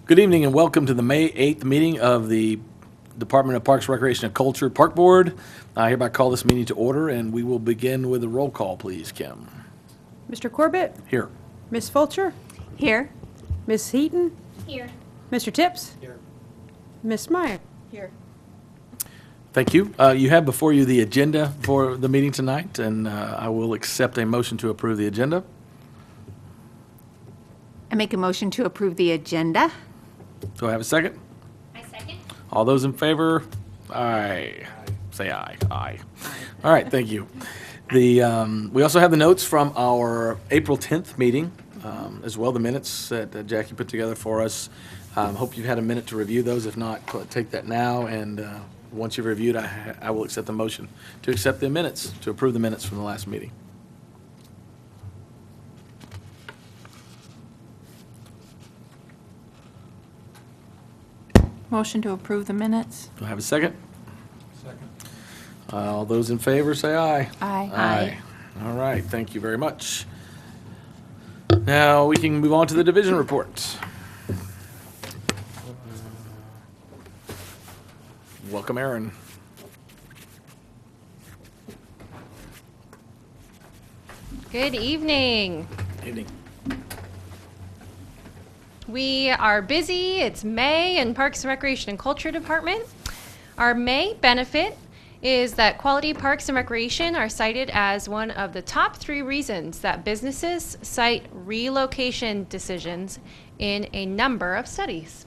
Good evening and welcome to the May 8th meeting of the Department of Parks, Recreation, and Culture Park Board. I hereby call this meeting to order, and we will begin with a roll call, please, Kim. Mr. Corbett? Here. Ms. Fulcher? Here. Ms. Heaton? Here. Mr. Tips? Here. Ms. Meyer? Here. Thank you. You have before you the agenda for the meeting tonight, and I will accept a motion to approve the agenda. I make a motion to approve the agenda. Do I have a second? I second. All those in favor? Aye. Say aye. Aye. All right, thank you. We also have the notes from our April 10th meeting, as well, the minutes that Jackie put together for us. Hope you've had a minute to review those. If not, take that now, and once you've reviewed, I will accept the motion to accept the minutes, to approve the minutes from the last meeting. Motion to approve the minutes. Do I have a second? Second. All those in favor, say aye. Aye. Aye. All right, thank you very much. Now, we can move on to the division reports. Welcome, Aaron. Good evening. Evening. We are busy. It's May in Parks and Recreation and Culture Department. Our May benefit is that quality parks and recreation are cited as one of the top 3 reasons that businesses cite relocation decisions in a number of studies.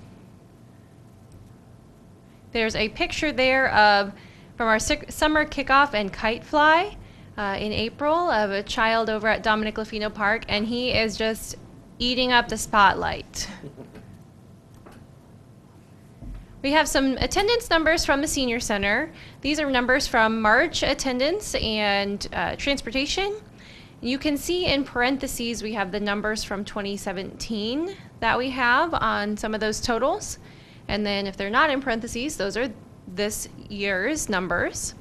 There's a picture there of from our summer kickoff and kite fly in April of a child over at Dominic Lafino Park, and he is just eating up the spotlight. We have some attendance numbers from the Senior Center. These are numbers from March attendance and transportation. You can see in parentheses we have the numbers from 2017 that we have on some of those totals. And then if they're not in parentheses, those are this year's numbers.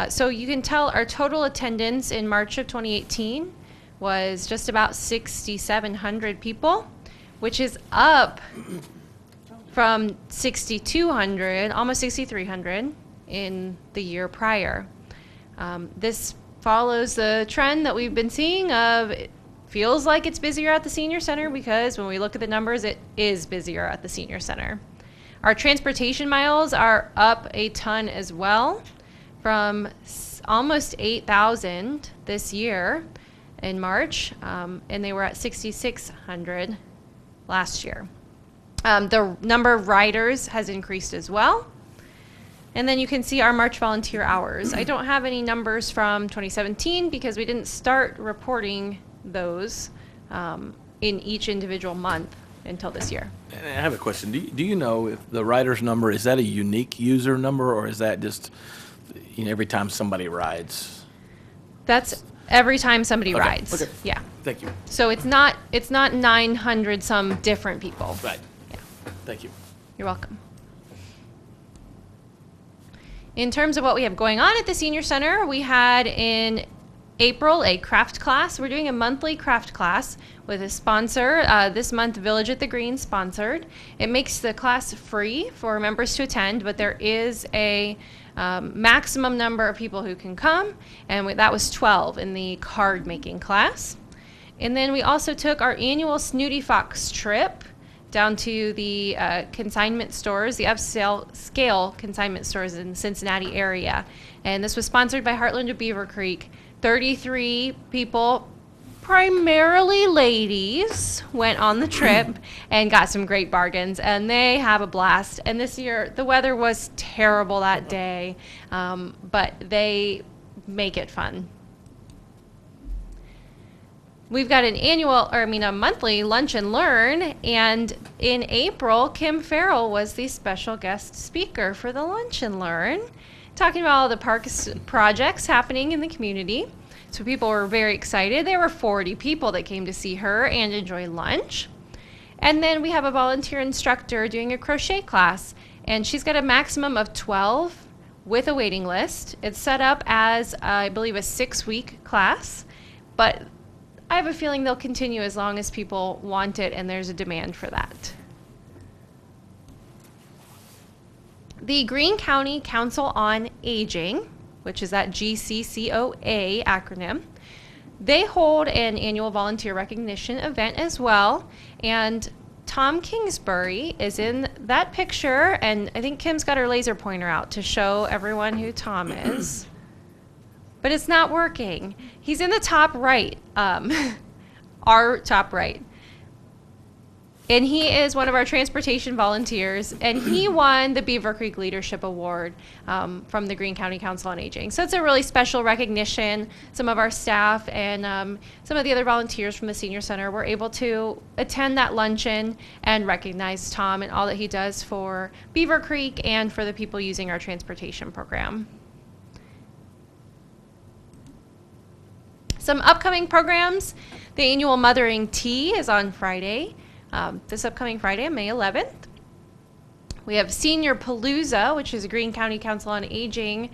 So you can tell our total attendance in March of 2018 was just about 6,700 people, which is up from 6,200, almost 6,300 in the year prior. This follows the trend that we've been seeing of it feels like it's busier at the Senior Center, because when we look at the numbers, it is busier at the Senior Center. Our transportation miles are up a ton as well, from almost 8,000 this year in March, and they were at 6,600 last year. The number of riders has increased as well. And then you can see our March volunteer hours. I don't have any numbers from 2017 because we didn't start reporting those in each individual month until this year. And I have a question. Do you know if the rider's number, is that a unique user number, or is that just, every time somebody rides? That's every time somebody Okay, rides. okay. Yeah. Thank you. So it's not 900 some different people. Right. Yeah. Thank you. You're welcome. In terms of what we have going on at the Senior Center, we had in April a craft class. We're doing a monthly craft class with a sponsor. This month, Village at the Green sponsored. It makes the class free for members to attend, but there is a maximum number of people who can come, and that was 12 in the card making class. And then we also took our annual Snooty Fox trip down to the consignment stores, the upscale consignment stores in the Cincinnati area. And this was sponsored by Heartland of Beavercreek. 33 people, primarily ladies, went on the trip and got some great bargains, and they have a blast. And this year, the weather was terrible that day, but they make it fun. We've got a monthly Lunch and Learn, and in April, Kim Farrell was the special guest speaker for the Lunch and Learn, talking about all the parks projects happening in the community. So people were very excited. There were 40 people that came to see her and enjoy lunch. And then we have a volunteer instructor doing a crochet class, and she's got a maximum of 12 with a waiting list. It's set up as, I believe, a 6-week class, but I have a feeling they'll continue as long as people want it and there's a demand for that. The Greene County Council on Aging, which is that GCCOA acronym, they hold an annual volunteer recognition event as well. And Tom Kingsbury is in that picture, and I think Kim's got her laser pointer out to show everyone who Tom is. But it's not working. He's in the top right, our top right. And he is one of our transportation volunteers, and he won the Beavercreek Leadership Award from the Greene County Council on Aging. So it's a really special recognition. Some of our staff and some of the other volunteers from the Senior Center were able to attend that luncheon and recognize Tom and all that he does for Beavercreek and for the people using our transportation program. Some upcoming programs. The annual Mothering Tea is on Friday. This upcoming Friday, May 11th. We have Senior Palooza, which is a Greene County Council on Aging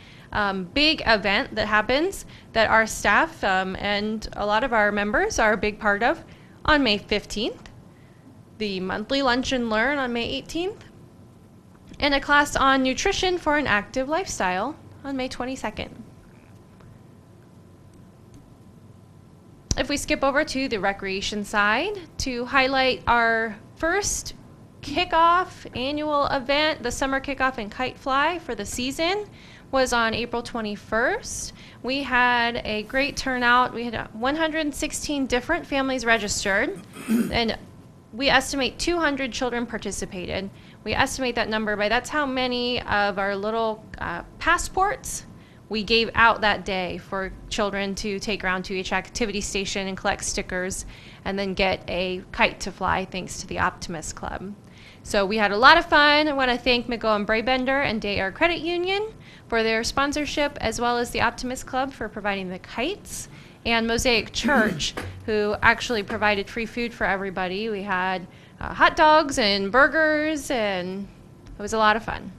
big event that happens that our staff and a lot of our members are a big part of on May 15th. The monthly Lunch and Learn on May 18th. And a class on nutrition for an active lifestyle on May 22nd. If we skip over to the recreation side to highlight our first kickoff annual event, the summer kickoff and kite fly for the season was on April 21st. We had a great turnout. We had 116 different families registered, and we estimate 200 children participated. We estimate that number by that's how many of our little passports we gave out that day for children to take around to each activity station and collect stickers and then get a kite to fly thanks to the Optimist Club. So we had a lot of fun. I want to thank McGowan Braybender and Day Air Credit Union for their sponsorship, as well as the Optimist Club for providing the kites, and Mosaic Church, who actually provided free food for everybody. We had hot dogs and burgers, and it was a lot of fun.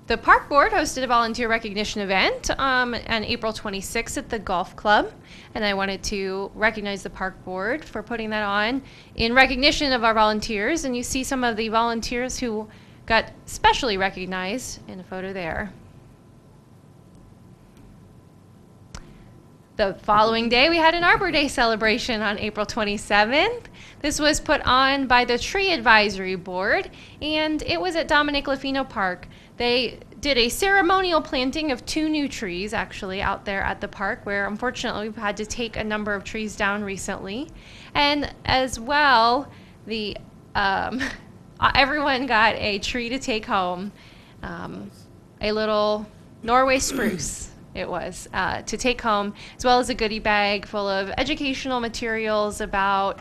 The Park Board hosted a volunteer recognition event on April 26th at the Golf Club, and I wanted to recognize the Park Board for putting that on in recognition of our volunteers, and you see some of the volunteers who got specially recognized in a photo there. The following day, we had an Arbor Day celebration on April 27th. This was put on by the Tree Advisory Board, and it was at Dominic Lafino Park. They did a ceremonial planting of 2 new trees, actually, out there at the park, where unfortunately we've had to take a number of trees down recently. And as well, the everyone got a tree to take home, a little Norway spruce. It was to take home, as well as a goodie bag full of educational materials about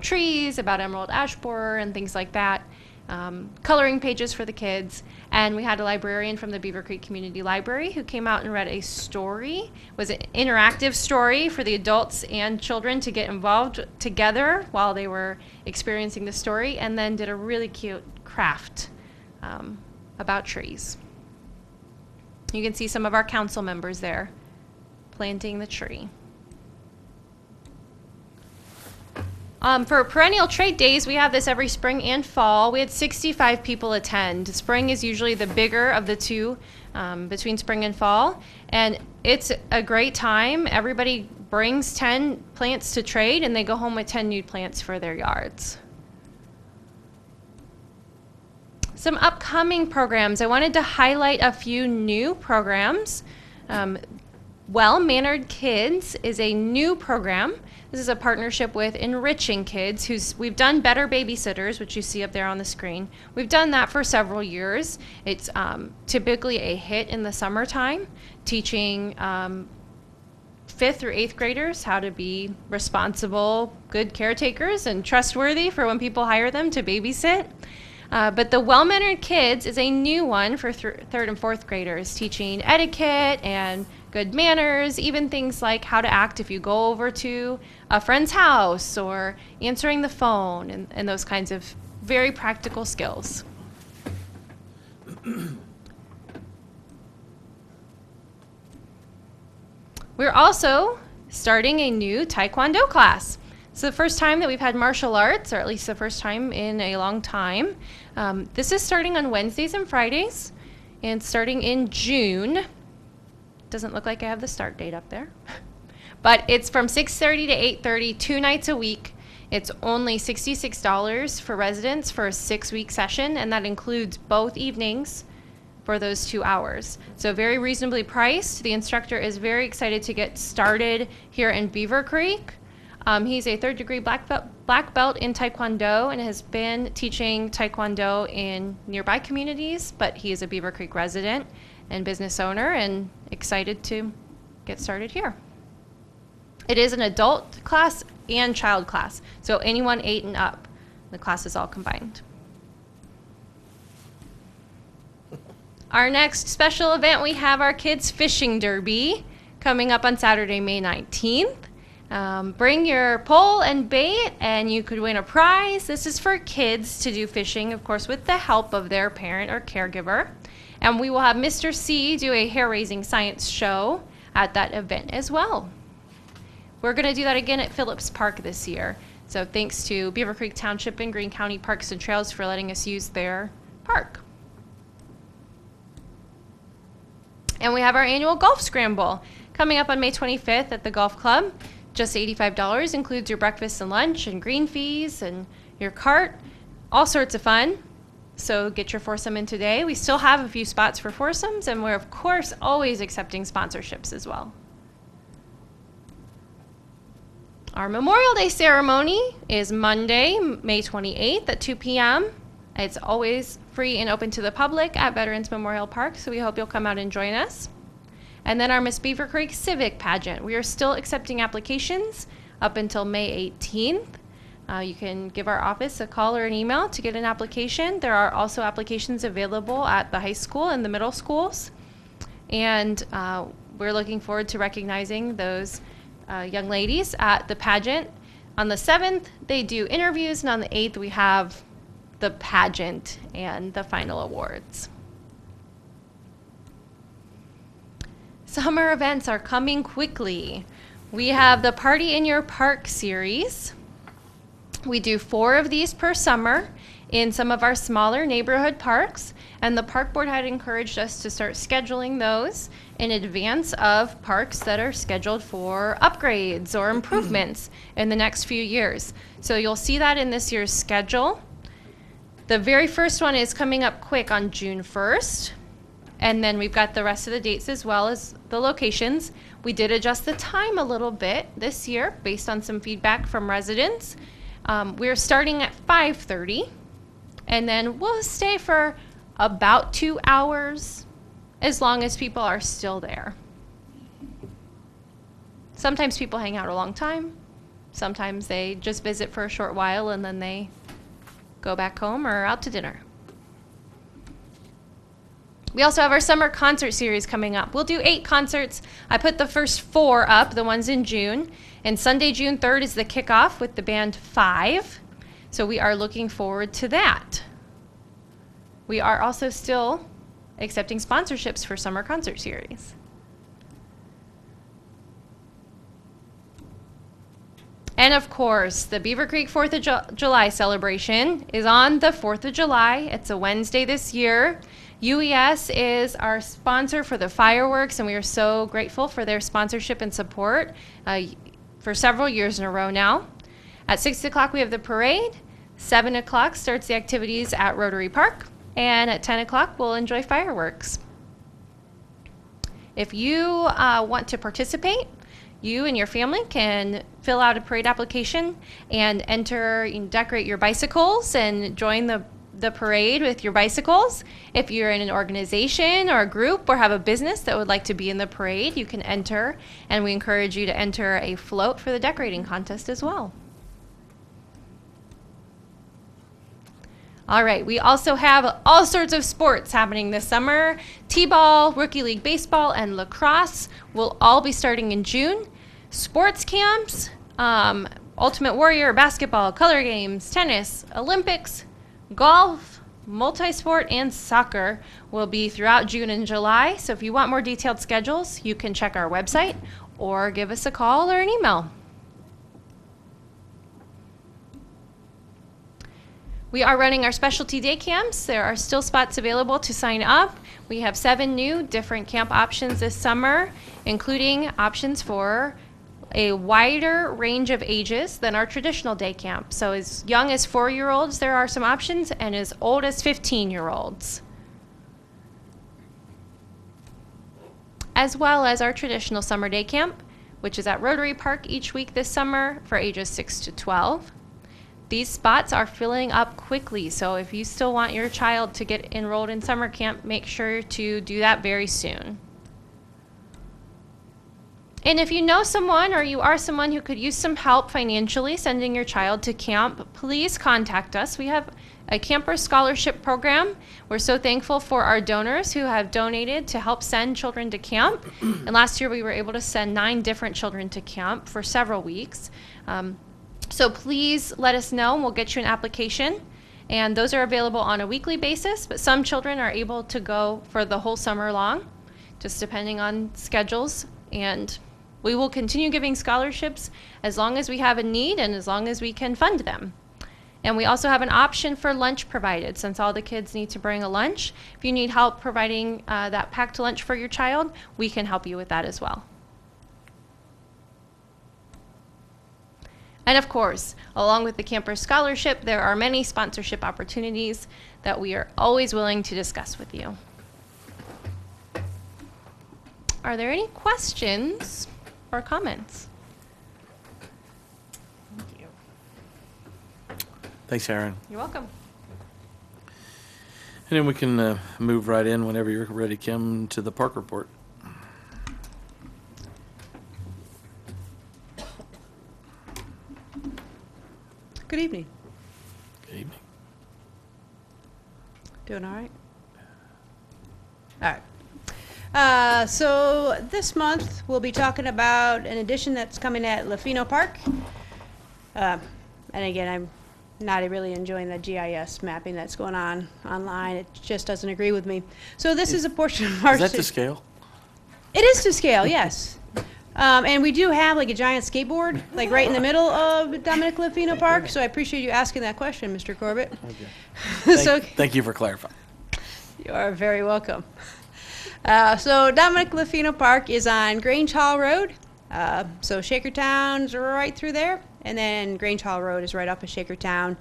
trees, about emerald ash borer, and things like that. Coloring pages for the kids, and we had a librarian from the Beavercreek Community Library who came out and read a story. It was an interactive story for the adults and children to get involved together while they were experiencing the story, and then did a really cute craft about trees. You can see some of our council members there planting the tree. For perennial trade days, we have this every spring and fall. We had 65 people attend. Spring is usually the bigger of the two between spring and fall, and it's a great time. Everybody brings 10 plants to trade, and they go home with 10 new plants for their yards. Some upcoming programs. I wanted to highlight a few new programs. Well-Mannered Kids is a new program. This is a partnership with Enriching Kids, we've done Better Babysitters, which you see up there on the screen. We've done that for several years. It's typically a hit in the summertime, teaching 5th through 8th graders how to be responsible, good caretakers and trustworthy for when people hire them to babysit. But the Well-Mannered Kids is a new one for 3rd and 4th graders, teaching etiquette and good manners, even things like how to act if you go over to a friend's house or answering the phone, and those kinds of very practical skills. We're also starting a new Taekwondo class. It's the first time that we've had martial arts, or at least the first time in a long time. This is starting on Wednesdays and Fridays, and starting in June. Doesn't look like I have the start date up there. But it's from 6:30 to 8:30, 2 nights a week. It's only $66 for residents for a 6-week session, and that includes both evenings for those 2 hours. So very reasonably priced. The instructor is very excited to get started here in Beavercreek. He's a 3rd degree black belt in Taekwondo and has been teaching Taekwondo in nearby communities, but he is a Beavercreek resident and business owner and excited to get started here. It is an adult class and child class, so anyone 8 and up. The class is all combined. Our next special event, we have our kids fishing derby coming up on Saturday, May 19th. Bring your pole and bait and you could win a prize. This is for kids to do fishing, of course, with the help of their parent or caregiver. And we will have Mr. C do a hair-raising science show at that event as well. We're going to do that again at Phillips Park this year. So thanks to Beavercreek Township and Greene County Parks and Trails for letting us use their park. And we have our annual golf scramble coming up on May 25th at the golf club. Just $85, includes your breakfast and lunch and green fees and your cart. All sorts of fun. So get your foursome in today. We still have a few spots for foursomes, and we're of course always accepting sponsorships as well. Our Memorial Day ceremony is Monday, May 28th at 2 p.m. It's always free and open to the public at Veterans Memorial Park, so we hope you'll come out and join us. And then our Miss Beavercreek Civic Pageant. We are still accepting applications up until May 18th. You can give our office a call or an email to get an application. There are also applications available at the high school and the middle schools. And we're looking forward to recognizing those young ladies at the pageant. On the 7th, they do interviews, and on the 8th, we have the pageant and the final awards. Summer events are coming quickly. We have the Party in Your Park series. We do 4 of these per summer in some of our smaller neighborhood parks, and the park board had encouraged us to start scheduling those in advance of parks that are scheduled for upgrades or improvements in the next few years. So you'll see that in this year's schedule. The very first one is coming up quick on June 1st. And then we've got the rest of the dates as well as the locations. We did adjust the time a little bit this year based on some feedback from residents. We're starting at 5:30, and then we'll stay for about 2 hours as long as people are still there. Sometimes people hang out a long time. Sometimes they just visit for a short while and then they go back home or out to dinner. We also have our summer concert series coming up. We'll do 8 concerts. I put the first 4 up, the ones in June. And Sunday, June 3rd is the kickoff with the band 5. So we are looking forward to that. We are also still accepting sponsorships for summer concert series. And of course, the Beavercreek 4th of July celebration is on the 4th of July. It's a Wednesday this year. UES is our sponsor for the fireworks, and we are so grateful for their sponsorship and support for several years in a row now. At 6 o'clock, we have the parade. 7 o'clock starts the activities at Rotary Park, and at 10 o'clock, we'll enjoy fireworks. If you want to participate, you and your family can fill out a parade application and enter and decorate your bicycles and join the parade with your bicycles. If you're in an organization or a group or have a business that would like to be in the parade, you can enter, and we encourage you to enter a float for the decorating contest as well. All right, we also have all sorts of sports happening this summer. T-ball, Rookie League Baseball, and lacrosse will all be starting in June. Sports camps, Ultimate Warrior, basketball, color games, tennis, Olympics, golf, multi-sport, and soccer will be throughout June and July. So if you want more detailed schedules, you can check our website or give us a call or an email. We are running our specialty day camps. There are still spots available to sign up. We have 7 new different camp options this summer, including options for a wider range of ages than our traditional day camp. So as young as 4-year-olds, there are some options, and as old as 15-year-olds. As well as our traditional summer day camp, which is at Rotary Park each week this summer for ages 6 to 12. These spots are filling up quickly, so if you still want your child to get enrolled in summer camp, make sure to do that very soon. And if you know someone or you are someone who could use some help financially sending your child to camp, please contact us. We have a camper scholarship program. We're so thankful for our donors who have donated to help send children to camp. And last year we were able to send 9 different children to camp for several weeks. So please let us know and we'll get you an application. And those are available on a weekly basis, but some children are able to go for the whole summer long, just depending on schedules. And we will continue giving scholarships as long as we have a need and as long as we can fund them. And we also have an option for lunch provided, since all the kids need to bring a lunch. If you need help providing that packed lunch for your child, we can help you with that as well. And of course, along with the Camper Scholarship, there are many sponsorship opportunities that we are always willing to discuss with you. Are there any questions or comments? Thank you. Thanks, Aaron. You're welcome. And then we can move right in whenever you're ready, Kim, to the park report. Good evening. Good evening. Doing all right? All right. So this month, we'll be talking about an addition that's coming at Lafino Park. And again, I'm not really enjoying the GIS mapping that's going on online. It just doesn't agree with me. So this is a portion of our... Is that to scale? It is to scale, yes. And we do have like a giant skateboard, like right in the middle of Dominic Lafino Park. So I appreciate you asking that question, Mr. Corbett. Okay. Thank you for clarifying. You are very welcome. So Dominic Lafino Park is on Grange Hall Road. So Shakertown's right through there, and then Grange Hall Road is right off of Shakertown.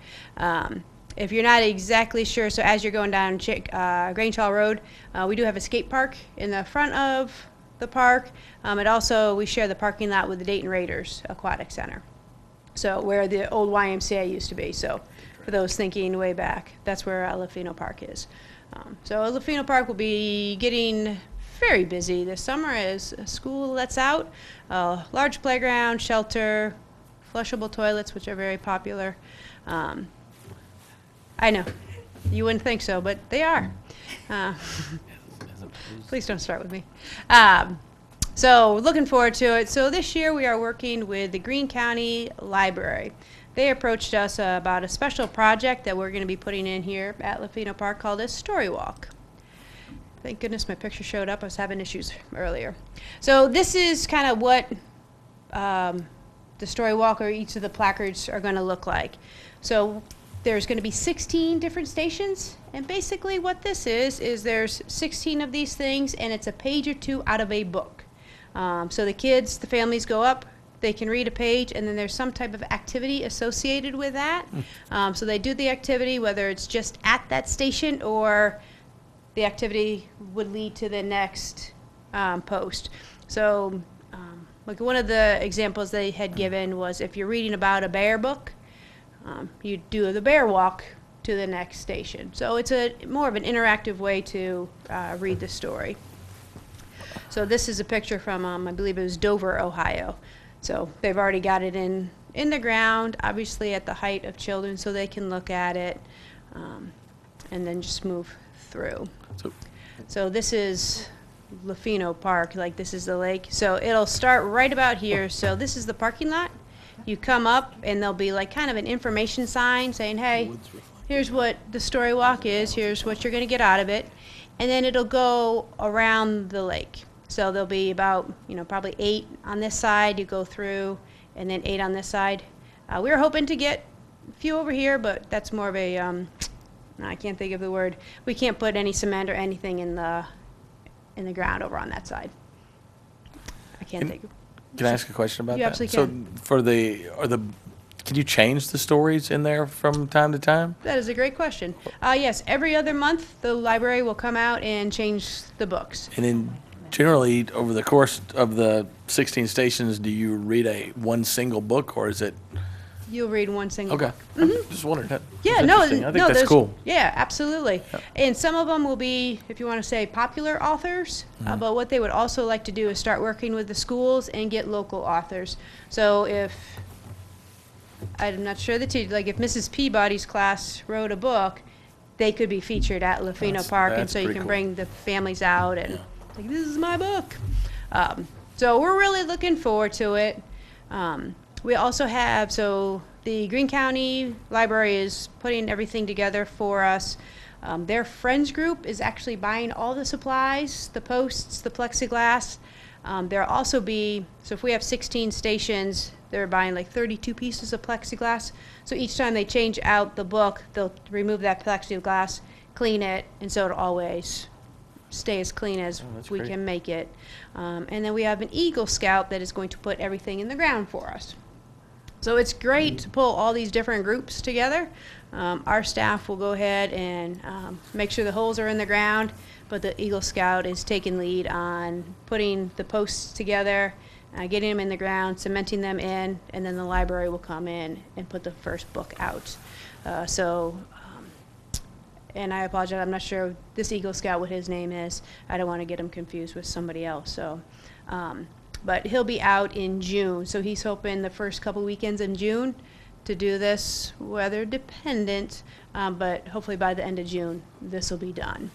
If you're not exactly sure, so as you're going down Grange Hall Road, we do have a skate park in the front of the park. And also we share the parking lot with the Dayton Raiders Aquatic Center. So where the old YMCA used to be. So for those thinking way back, that's where Lafino Park is. So Lafino Park will be getting very busy this summer as school lets out. Large playground, shelter, flushable toilets, which are very popular. I know, you wouldn't think so, but they are. Please don't start with me. So looking forward to it. So this year we are working with the Greene County Library. They approached us about a special project that we're going to be putting in here at Lafino Park called a Story Walk. Thank goodness my picture showed up. I was having issues earlier. So this is kind of what the Story Walk or each of the placards are going to look like. So there's going to be 16 different stations, and basically what this is there's 16 of these things, and it's a page or two out of a book. So the kids, the families go up, they can read a page, and then there's some type of activity associated with that. So they do the activity, whether it's just at that station or the activity would lead to the next post. So like one of the examples they had given was if you're reading about a bear book, you do the bear walk to the next station. So it's more of an interactive way to read the story. So this is a picture from, I believe it was Dover, Ohio. So they've already got it in the ground, obviously at the height of children, so they can look at it and then just move through. So this is Lafino Park, like this is the lake. So it'll start right about here. So this is the parking lot. You come up and there'll be like kind of an information sign saying, hey, here's what the Story Walk is, here's what you're going to get out of it. And then it'll go around the lake. So there'll be about, probably 8 on this side, you go through, and then 8 on this side. We were hoping to get few over here, but that's more of a, I can't think of the word. We can't put any cement or anything in the ground over on that side. I can't think of. Can I ask a question about You that? absolutely So for can you change the stories in there from time to time? That is a great question. Yes, every other month, the library will come out and change the books. And then generally, over the course of the 16 stations, do you read one single book, or is it? You'll read one single Okay. book. I'm just wondering. Yeah, That's no, interesting. I think no, that's there's- cool. Yeah, absolutely. And some of them will be, if you want to say, popular authors. Mm-hmm. But what they would also like to do is start working with the schools and get local authors. So if I'm not sure like if Mrs. Peabody's class wrote a book, they could be featured at Lafino Park, and that's so you pretty can cool. bring the families out and like, this is my book. So we're really looking forward to it. We also have, so the Greene County Library is putting everything together for us. Their Friends group is actually buying all the supplies, the posts, the plexiglass. There'll also be, so if we have 16 stations, they're buying like 32 pieces of plexiglass. So each time they change out the book, they'll remove that plexiglass, clean it, and so it'll always stay as clean as that's we great. can make it. And then we have an Eagle Scout that is going to put everything in the ground for us. So it's great to pull all these different groups together. Our staff will go ahead and make sure the holes are in the ground, but the Eagle Scout is taking lead on putting the posts together, getting them in the ground, cementing them in, and then the library will come in and put the first book out. And I apologize, I'm not sure this Eagle Scout what his name is. I don't want to get him confused with somebody else. So, but he'll be out in June. So he's hoping the first couple weekends in June to do this, weather dependent, but hopefully by the end of June, this will be done.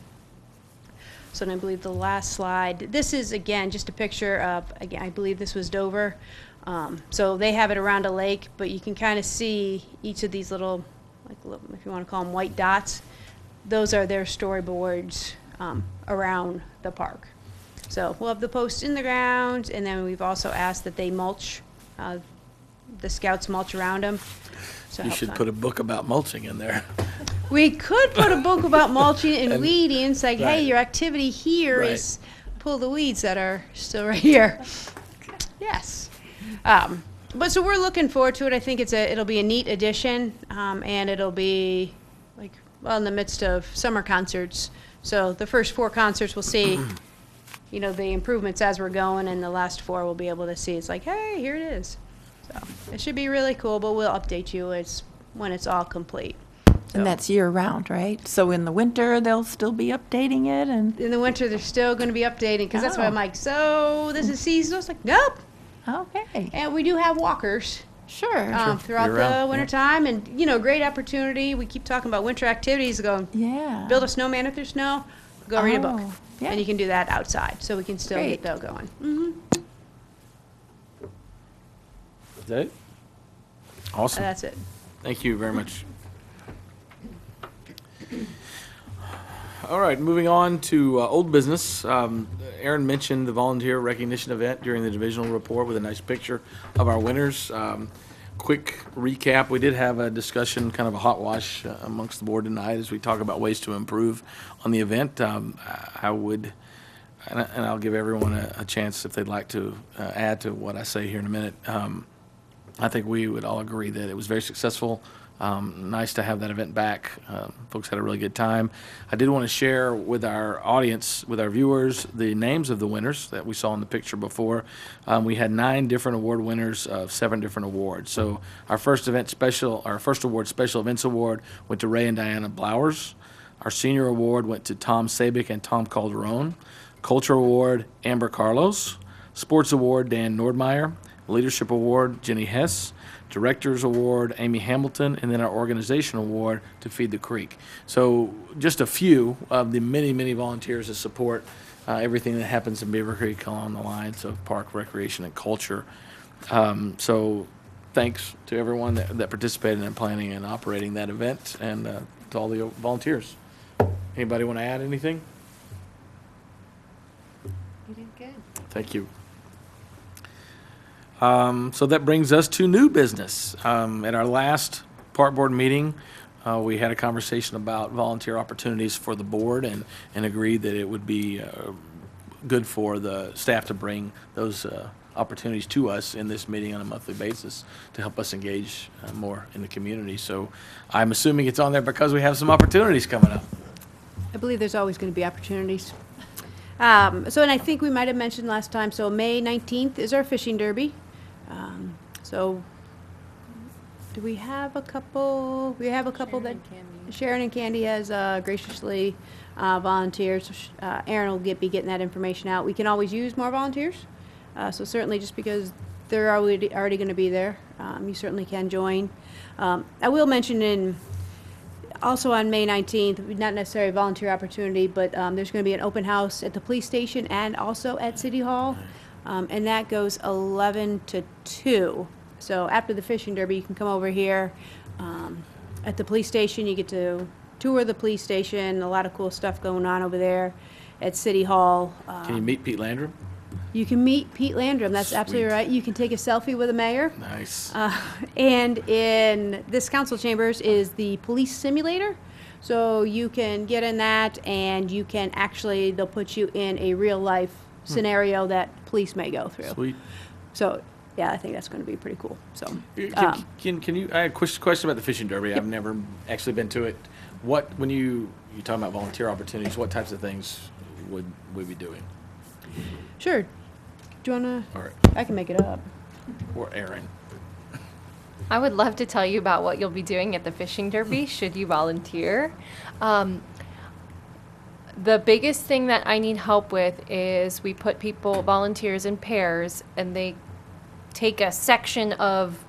So then I believe the last slide, this is again just a picture of, again, I believe this was Dover. So they have it around a lake, but you can kind of see each of these little, like if you want to call them white dots, those are their storyboards around the park. So we'll have the posts in the ground, and then we've also asked that they mulch, the scouts mulch around them. So You help should them. put a book about mulching in there. We could put a book about mulching and And- weeding. It's like, hey, right. your activity here Right. is pull the weeds that are still right here. Yes. But so we're looking forward to it. I think it'll be a neat addition, and it'll be like, well, in the midst of summer concerts. So the first 4 concerts we'll see, you know, the improvements as we're going, and the last 4 we'll be able to see. It's like, hey, here it is. So it should be really cool, but we'll update you when it's all complete. So And that's year-round, right? So in the winter, they'll still be updating it and, in the winter, they're still going to be updating, because that's why I'm Oh. like, so this is seasonal? It's like, nope. okay, And we do have walkers sure. throughout Year-round, the yeah. wintertime, and, you know, great opportunity. We keep talking about winter activities, going, Yeah. build a snowman if there's snow, go read a book. Oh, yeah. And you can do that outside, so we can still Great. get that going. Is that it? Awesome. That's it. Thank you very much. All right, moving on to old business. Aaron mentioned the volunteer recognition event during the divisional report with a nice picture of our winners. Quick recap, we did have a discussion, kind of a hot wash amongst the board tonight as we talk about ways to improve on the event. I would, and I'll give everyone a chance if they'd like to add to what I say here in a minute. I think we would all agree that it was very successful. Nice to have that event back. Folks had a really good time. I did want to share with our audience, with our viewers, the names of the winners that we saw in the picture before. We had 9 different award winners of 7 different awards. So our first award, Special Events Award, went to Ray and Diana Blowers. Our senior award went to Tom Sabick and Tom Calderon. Culture Award, Amber Carlos. Sports Award, Dan Nordmeyer. Leadership Award, Jenny Hess. Director's Award, Amy Hamilton, and then our Organization Award to Feed the Creek. So just a few of the many, many volunteers that support everything that happens in Beavercreek along the lines of park, recreation, and culture. So thanks to everyone that participated in planning and operating that event, and to all the volunteers. Anybody want to add anything? You did good. Thank you. So that brings us to new business. At our last park board meeting, we had a conversation about volunteer opportunities for the board and agreed that it would be good for the staff to bring those opportunities to us in this meeting on a monthly basis to help us engage more in the community. So I'm assuming it's on there because we have some opportunities coming up. I believe there's always going to be opportunities. And I think we might have mentioned last time, so May 19th is our fishing derby. So do we have a couple? We have a couple that Sharon and Candy has graciously volunteered. So Aaron will be getting that information out. We can always use more volunteers. So certainly just because they're already going to be there, you certainly can join. I will mention also on May 19th, not necessarily a volunteer opportunity, but there's going to be an open house at the police station and also at City Hall. And that goes 11 to 2. So after the fishing derby, you can come over here. At the police station, you get to tour the police station. A lot of cool stuff going on over there at City Hall. Can you meet Pete Landrum? You can meet Pete Landrum. That's absolutely Sweet. right. You can take a selfie with the mayor. Nice. And in this council chambers is the police simulator. So you can get in that and you can actually, they'll put you in a real life scenario that police may go through. Sweet. So, yeah, I think that's going to be pretty cool. So, Can you, I had a question about the fishing derby. I've never actually been to it. When you talk about volunteer opportunities, what types of things would we be doing? sure. Do you want to? Or, I can make it up. or Aaron? I would love to tell you about what you'll be doing at the fishing derby, should you volunteer. The biggest thing that I need help with is we put volunteers in pairs, and they take a section of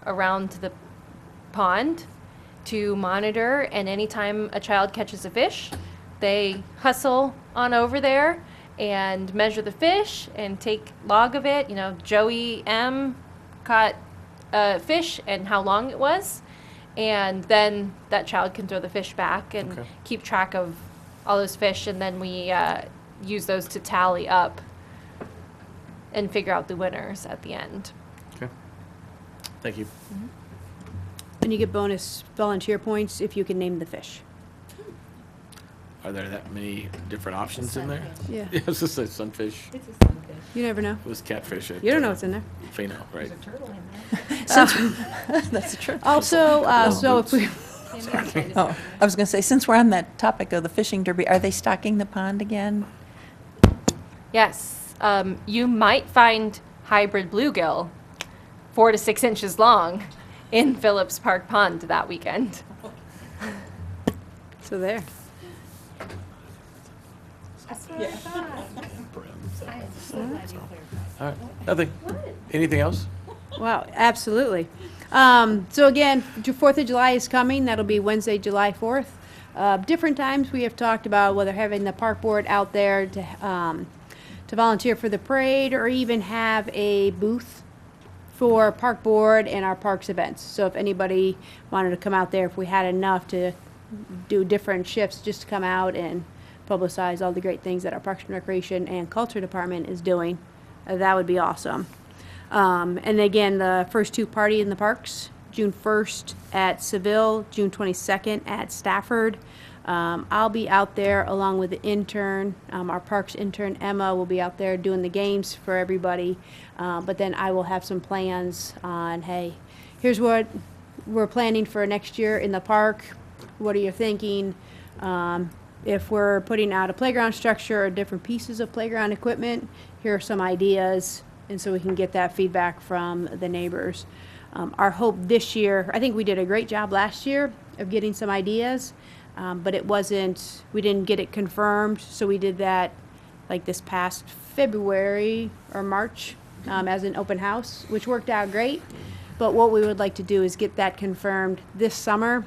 around the pond to monitor, and anytime a child catches a fish, they hustle on over there and measure the fish and take log of it. You know, Joey M caught a fish and how long it was, and then that child can throw the fish back and Okay. keep track of all those fish, and then we use those to tally up and figure out the winners at the end. Okay. Thank you. And you get bonus volunteer points if you can name the fish. Are there that many different options in there? Yeah. Yeah, it's just a sunfish. You never know. It was catfish. At, You don't know what's in there. Pheno, right? That's true. Also, so if we, Oh, I was going to say, since we're on that topic of the fishing derby, are they stocking the pond again? Yes, you might find hybrid bluegill 4 to 6 inches long in Phillips Park Pond that weekend. so there. All right. Nothing. Anything else? Wow, absolutely. So again, 4th of July is coming. That'll be Wednesday, July 4th. Different times we have talked about whether having the park board out there to volunteer for the parade or even have a booth for park board and our parks events. So if anybody wanted to come out there, if we had enough to do different shifts, just to come out and publicize all the great things that our Parks and Recreation and Culture Department is doing, that would be awesome. And again, the first two party in the parks, June 1st at Seville, June 22nd at Stafford. I'll be out there along with the intern. Our parks intern, Emma, will be out there doing the games for everybody. But then I will have some plans on, hey, here's what we're planning for next year in the park. What are you thinking? If we're putting out a playground structure or different pieces of playground equipment, here are some ideas. And so we can get that feedback from the neighbors. Our hope this year, I think we did a great job last year of getting some ideas, but we didn't get it confirmed. So we did that like this past February or March as an open house, which worked out great. But what we would like to do is get that confirmed this summer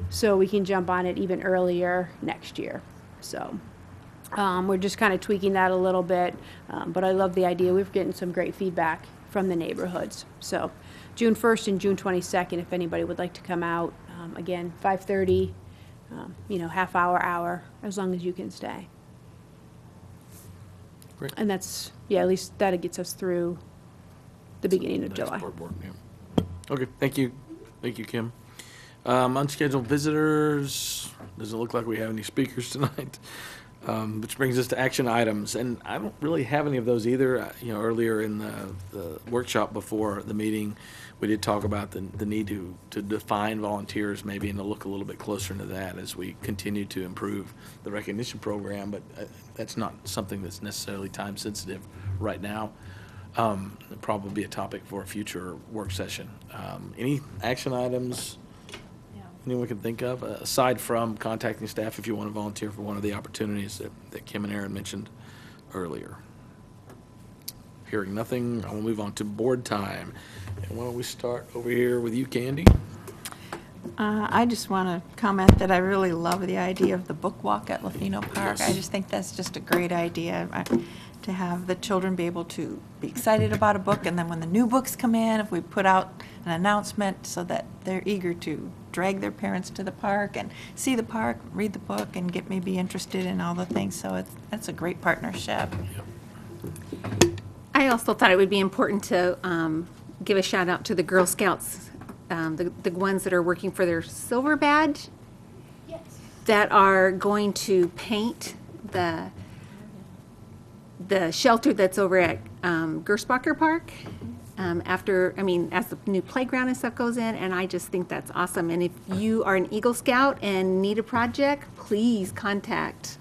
so we can jump on it even earlier next year. So. We're just kind of tweaking that a little bit, but I love the idea. We're getting some great feedback from the neighborhoods. So June 1st and June 22nd, if anybody would like to come out, again, 5:30, half hour, as long as you can stay. Great. And that's, at least that gets us through the beginning of Nice July. part board, yeah. Okay, thank you. Thank you, Kim. Unscheduled visitors, doesn't look like we have any speakers tonight. Which brings us to action items, and I don't really have any of those either. Earlier in the workshop before the meeting, we did talk about the need to define volunteers maybe and to look a little bit closer into that as we continue to improve the recognition program, but that's not something that's necessarily time sensitive right now. It'll probably be a topic for a future work session. Any action items anyone can think of, aside from contacting staff if you want to volunteer for one of the opportunities that Kim and Aaron mentioned earlier? Hearing nothing, I will move on to board time. And why don't we start over here with you, Candy? I just want to comment that I really love the idea of the book walk at Lafino Park. I just think that's just a great idea to have the children be able to be excited about a book, and then when the new books come in, if we put out an announcement so that they're eager to drag their parents to the park and see the park, read the book, and get maybe interested in all the things. So that's a great partnership. I also thought it would be important to give a shout out to the Girl Scouts, the ones that are working for their silver badge, that are going to paint the shelter that's over at Gersbacher Park as the new playground and stuff goes in, and I just think that's awesome. And if you are an Eagle Scout and need a project, please contact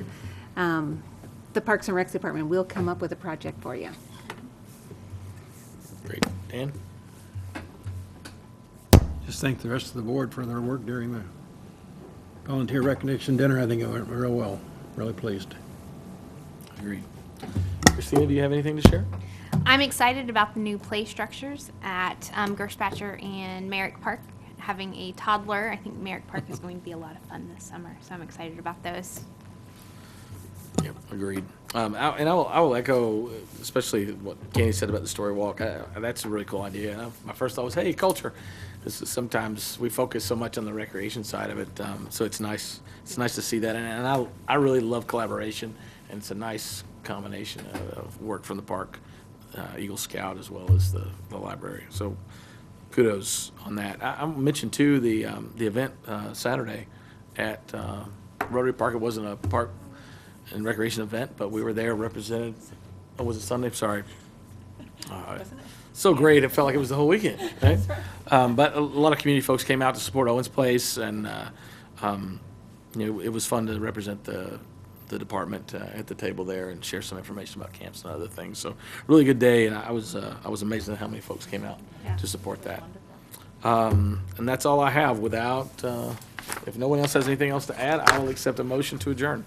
the Parks and Recs Department. We'll come up with a project for you. Great. Dan? Just thank the rest of the board for their work during the volunteer recognition dinner. I think it went real well. Really pleased. Agreed. Christina, do you have anything to share? I'm excited about the new play structures at Gersbacher and Merrick Park. Having a toddler, I think Merrick Park is going to be a lot of fun this summer, so I'm excited about those. Yep, agreed. I will echo, especially what Candy said about the story walk. That's a really cool idea. My first thought was, hey, culture. Sometimes we focus so much on the recreation side of it, so it's nice. It's nice to see that, and I really love collaboration, and it's a nice combination of work from the park, Eagle Scout, as well as the library. So kudos on that. I mentioned too the event Saturday at Rotary Park. It wasn't a park and recreation event, but we were there represented. Oh, was it Sunday? Sorry. So great, it felt like it was the whole weekend, right? But a lot of community folks came out to support Owen's Place, and it was fun to represent the department at the table there and share some information about camps and other things. So really good day, and I was amazed at how many folks came out to support that. And that's all I have. If no one else has anything else to add, I will accept a motion to adjourn.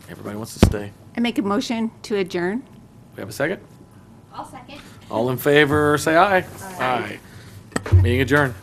Everybody wants to stay. I make a motion to adjourn. We have a second? I'll second. All in favor, say aye. Aye. Meeting adjourned.